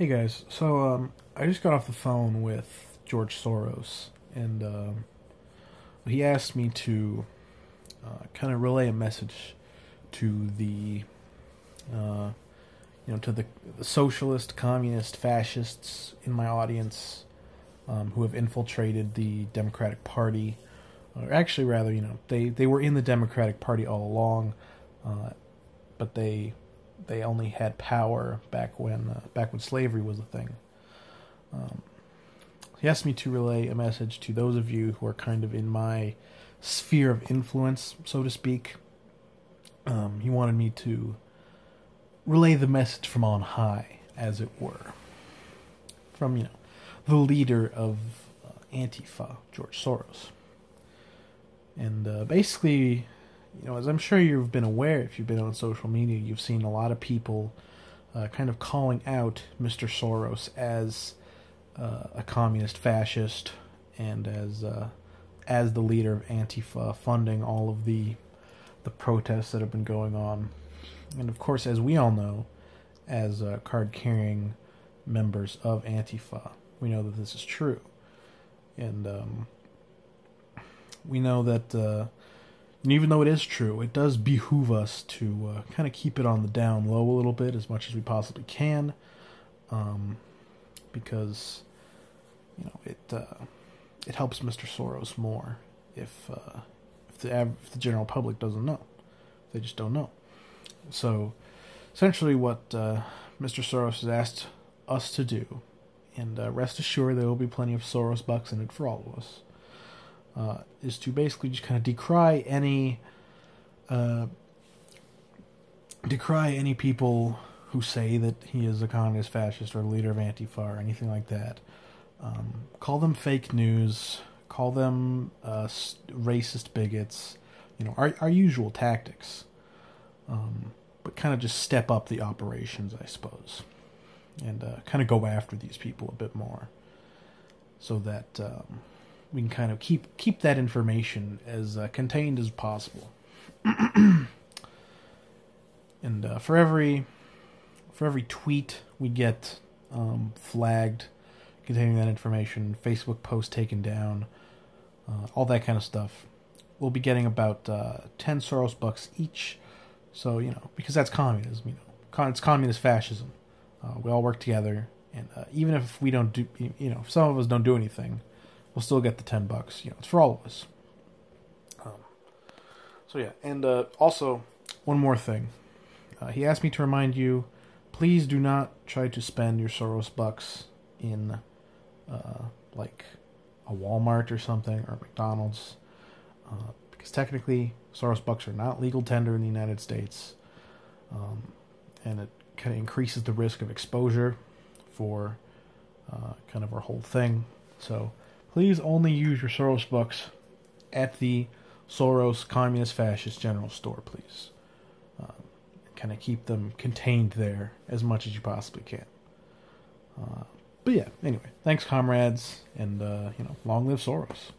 Hey guys, I just got off the phone with George Soros, and he asked me to kind of relay a message to uh, the socialist, communist, fascists in my audience who have infiltrated the Democratic Party. Or actually, rather, they were in the Democratic Party all along, but they only had power back when slavery was a thing. He asked me to relay a message to those of you who are kind of in my sphere of influence, so to speak. He wanted me to relay the message from on high, as it were, from the leader of Antifa, George Soros. And basically, as I'm sure you've been aware, if you've been on social media, you've seen a lot of people kind of calling out Mr. Soros as a communist fascist and as the leader of Antifa, funding all of the protests that have been going on. And of course, as we all know, as card-carrying members of Antifa, we know that this is true. And we know that even though it is true, it does behoove us to kind of keep it on the down low a little bit, as much as we possibly can, because it helps Mr. Soros more if the general public doesn't know. They just don't know. So essentially, what Mr. Soros has asked us to do, and rest assured there will be plenty of Soros bucks in it for all of us, is to basically just kind of decry any people who say that he is a communist fascist or a leader of Antifa or anything like that. Call them fake news. Call them racist bigots. Our usual tactics. But kind of just step up the operations, I suppose, and kind of go after these people a bit more, so that we can kind of keep that information as contained as possible. And for every tweet we get flagged containing that information, Facebook post taken down, all that kind of stuff, we'll be getting about 10 Soros bucks each. So because that's communism, it's communist fascism. We all work together, and even if we don't do, if some of us don't do anything, we'll still get the $10. It's for all of us. So yeah, and also one more thing. He asked me to remind you, please do not try to spend your Soros bucks in like a Walmart or something, or McDonald's, because technically Soros bucks are not legal tender in the United States, and it kind of increases the risk of exposure for kind of our whole thing. So please only use your Soros bucks at the Soros Communist Fascist General Store, please. Kind of keep them contained there as much as you possibly can. But yeah, anyway, thanks, comrades, and long live Soros.